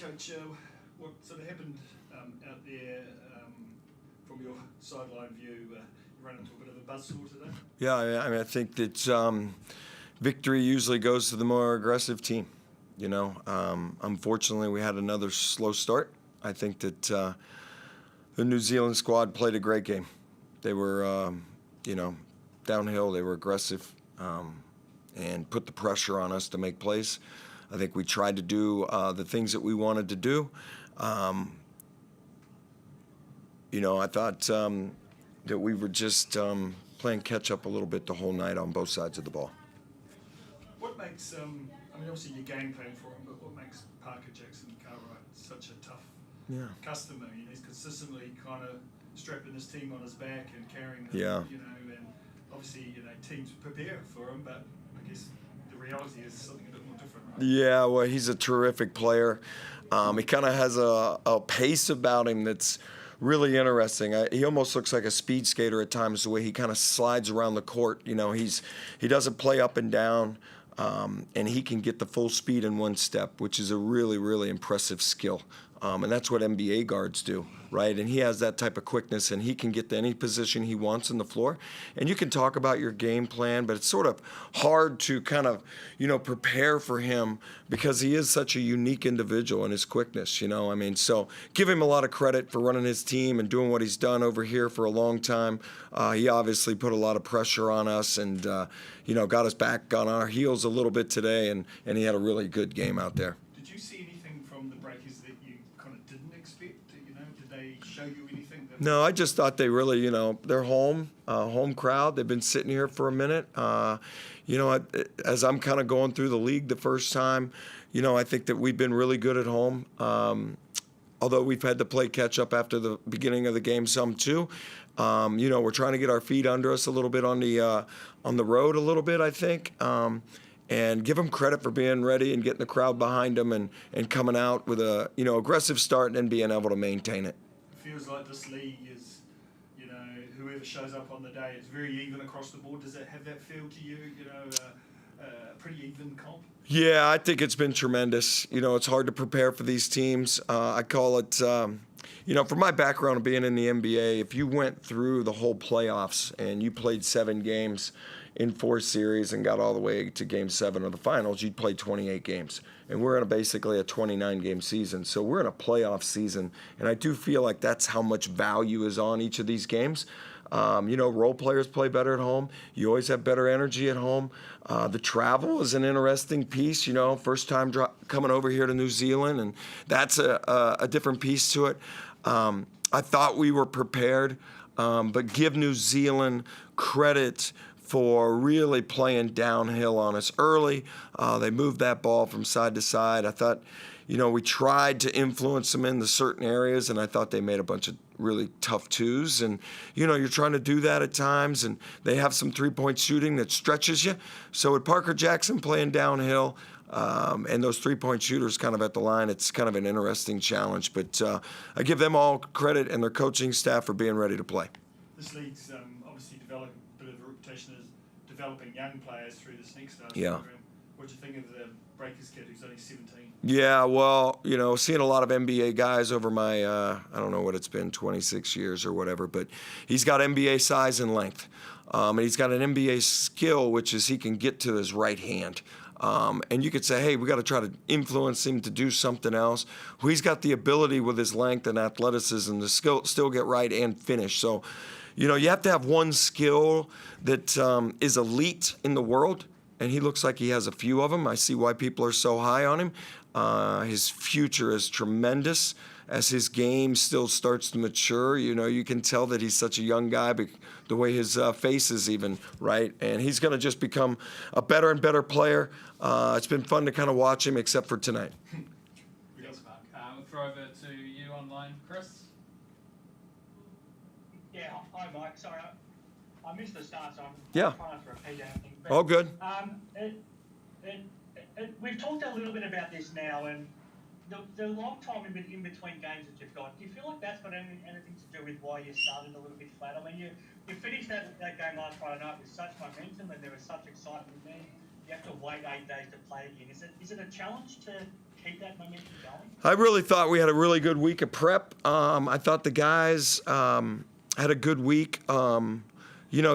Coach, what sort of happened out there from your sideline view? You ran into a bit of a buzzsaw today? Yeah, I mean, I think that victory usually goes to the more aggressive team. You know, unfortunately, we had another slow start. I think that the New Zealand squad played a great game. They were, downhill. They were aggressive and put the pressure on us to make plays. I think we tried to do the things that we wanted to do. I thought that we were just playing catch-up a little bit the whole night on both sides of the ball. What makes, obviously your game plan for him, but what makes Parker Jackson-Cartwright such a tough customer? You know, he's consistently kind of strapping his team on his back and carrying them, and obviously, teams prepare for him, but I guess the reality is something a bit more different, right? Yeah, well, he's a terrific player. He kind of has a pace about him that's really interesting. He almost looks like a speed skater at times, the way he kind of slides around the court. You know, he doesn't play up and down, and he can get the full speed in one step, which is a really, really impressive skill. And that's what NBA guards do, right? And he has that type of quickness, and he can get to any position he wants on the floor. And you can talk about your game plan, but it's sort of hard to kind of, prepare for him because he is such a unique individual in his quickness, So give him a lot of credit for running his team and doing what he's done over here for a long time. He obviously put a lot of pressure on us and, got us back on our heels a little bit today, and he had a really good game out there. Did you see anything from the Breakers that you kind of didn't expect? Did they show you anything? No, I just thought they really, they're home crowd. They've been sitting here for a minute. As I'm kind of going through the league the first time, I think that we've been really good at home. Although we've had to play catch up after the beginning of the game some too. We're trying to get our feet under us a little bit on the road a little bit, I think. And give them credit for being ready and getting the crowd behind them and coming out with a aggressive start and then being able to maintain it. It feels like this league is, whoever shows up on the day, it's very even across the board. Does it have that feel to you? A pretty even comp? Yeah, I think it's been tremendous. It's hard to prepare for these teams. I call it, from my background of being in the NBA, if you went through the whole playoffs and you played 7 games in 4 series and got all the way to Game 7 of the finals, you'd play 28 games. And we're in basically a 29-game season. So we're in a playoff season, and I do feel like that's how much value is on each of these games. Role players play better at home. You always have better energy at home. The travel is an interesting piece, first time coming over here to New Zealand, and that's a different piece to it. I thought we were prepared, but give New Zealand credit for really playing downhill on us early. They moved that ball from side to side. I thought, we tried to influence them into certain areas, and I thought they made a bunch of really tough twos. And, you're trying to do that at times, and they have some three-point shooting that stretches you. So with Parker Jackson playing downhill and those three-point shooters kind of at the line, it's kind of an interesting challenge. But I give them all credit and their coaching staff for being ready to play. This league's obviously developed a bit of a reputation as developing young players through this next program. What do you think of the Breakers kid who's only 17? Yeah, well, seeing a lot of NBA guys over my, I don't know what it's been, 26 years or whatever, but he's got NBA size and length. And he's got an NBA skill, which is he can get to his right hand. And you could say, hey, we got to try to influence him to do something else. Well, he's got the ability with his length and athleticism to still get right and finish. So, you have to have one skill that is elite in the world, and he looks like he has a few of them. I see why people are so high on him. His future is tremendous. As his game still starts to mature, you can tell that he's such a young guy, but the way his face is even, right? And he's going to just become a better and better player. It's been fun to kind of watch him, except for tonight. We'll throw over to you online, Chris. Yeah, hi Mike. Sorry, I missed the start, so I'm trying to repeat anything. But, all good. We've talked a little bit about this now, and the long time in between games that you've got, do you feel like that's got anything to do with why you started a little bit flat? I mean, you finished that game last Friday night with such momentum, and there was such excitement there. You have to wait 8 days to play again. Is it a challenge to keep that momentum going? I really thought we had a really good week of prep. I thought the guys had a good week.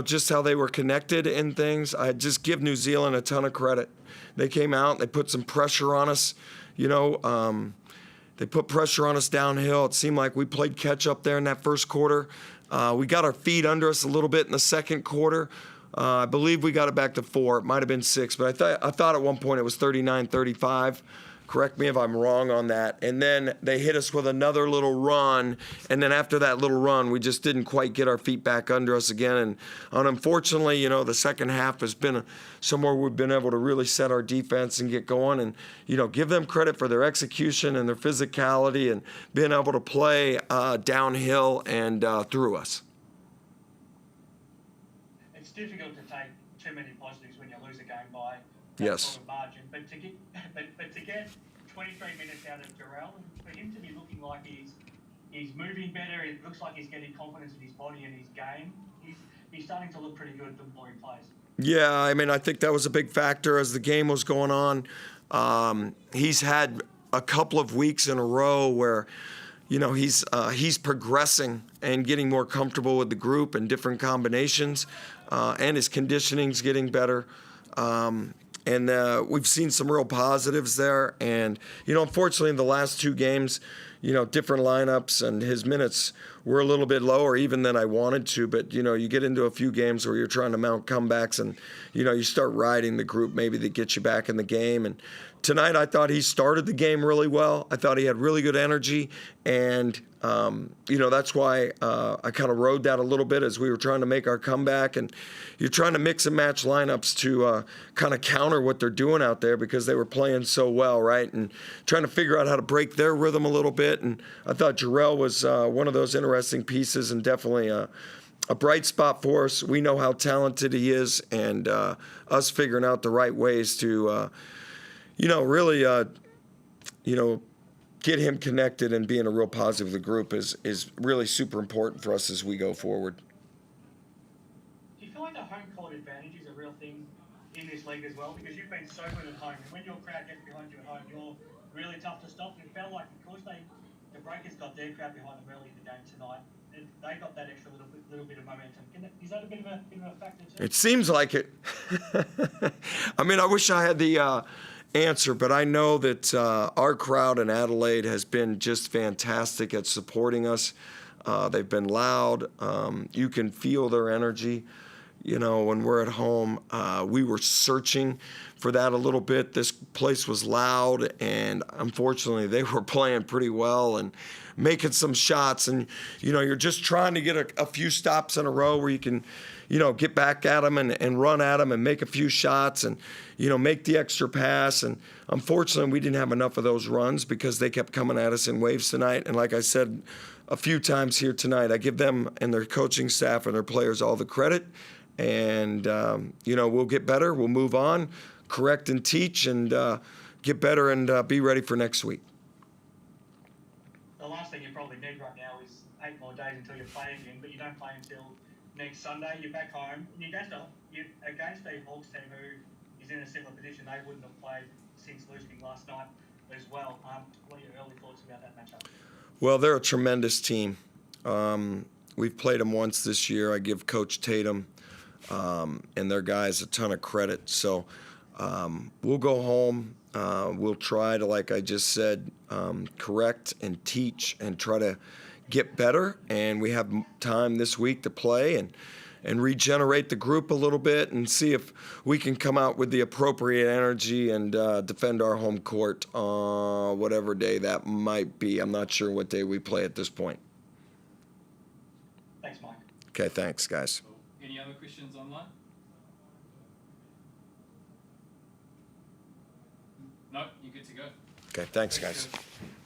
Just how they were connected in things. I just give New Zealand a ton of credit. They came out, they put some pressure on us. They put pressure on us downhill. It seemed like we played catch up there in that first quarter. We got our feet under us a little bit in the second quarter. I believe we got it back to 4. It might have been 6, but I thought at one point it was 39-35. Correct me if I'm wrong on that. And then they hit us with another little run. And then after that little run, we just didn't quite get our feet back under us again. And unfortunately, the second half has been somewhere we've been able to really set our defense and get going and, give them credit for their execution and their physicality and being able to play downhill and through us. It's difficult to take too many positives when you lose a game by Yes. sort of margin, but to get 23 minutes out of Jarrell, and for him to be looking like he's moving better, it looks like he's getting confidence in his body and his game. He's starting to look pretty good the more he plays. Yeah, I think that was a big factor as the game was going on. He's had a couple of weeks in a row where, he's progressing and getting more comfortable with the group and different combinations, and his conditioning's getting better. And we've seen some real positives there. And, unfortunately, in the last 2 games, different lineups and his minutes were a little bit lower even than I wanted to. But, you get into a few games where you're trying to mount comebacks and, you start riding the group maybe that gets you back in the game. And tonight I thought he started the game really well. I thought he had really good energy. And, that's why I kind of rode that a little bit as we were trying to make our comeback. And you're trying to mix and match lineups to kind of counter what they're doing out there because they were playing so well, right? And trying to figure out how to break their rhythm a little bit. And I thought Jarrell was one of those interesting pieces and definitely a bright spot for us. We know how talented he is, and us figuring out the right ways to, really, get him connected and being a real positive of the group is really super important for us as we go forward. Do you feel like the home court advantage is a real thing in this league as well? Because you've been so good at home, and when your crowd gets behind you at home, you're really tough to stop. And it felt like because the Breakers got their crowd behind them early in the game tonight, they got that extra little bit of momentum. Is that a bit of a factor too? It seems like it. I wish I had the answer, but I know that our crowd in Adelaide has been just fantastic at supporting us. They've been loud. You can feel their energy. When we're at home, we were searching for that a little bit. This place was loud, and unfortunately, they were playing pretty well and making some shots. And, you're just trying to get a few stops in a row where you can, get back at them and run at them and make a few shots and, make the extra pass. And unfortunately, we didn't have enough of those runs because they kept coming at us in waves tonight. And like I said a few times here tonight, I give them and their coaching staff and their players all the credit. And, we'll get better. We'll move on, correct and teach, and get better and be ready for next week. The last thing you probably need right now is 8 more days until you play again, but you don't play until next Sunday. You're back home. And you're against a Hawks team who is in a similar position. They wouldn't have played since losing last night as well. What are your early thoughts about that matchup? Well, they're a tremendous team. We've played them once this year. I give Coach Tatum and their guys a ton of credit. So we'll go home. We'll try to, like I just said, correct and teach and try to get better. And we have time this week to play and regenerate the group a little bit and see if we can come out with the appropriate energy and defend our home court whatever day that might be. I'm not sure what day we play at this point. Thanks, Mike. Okay, thanks, guys. Any other questions online? No, you're good to go. Okay, thanks, guys.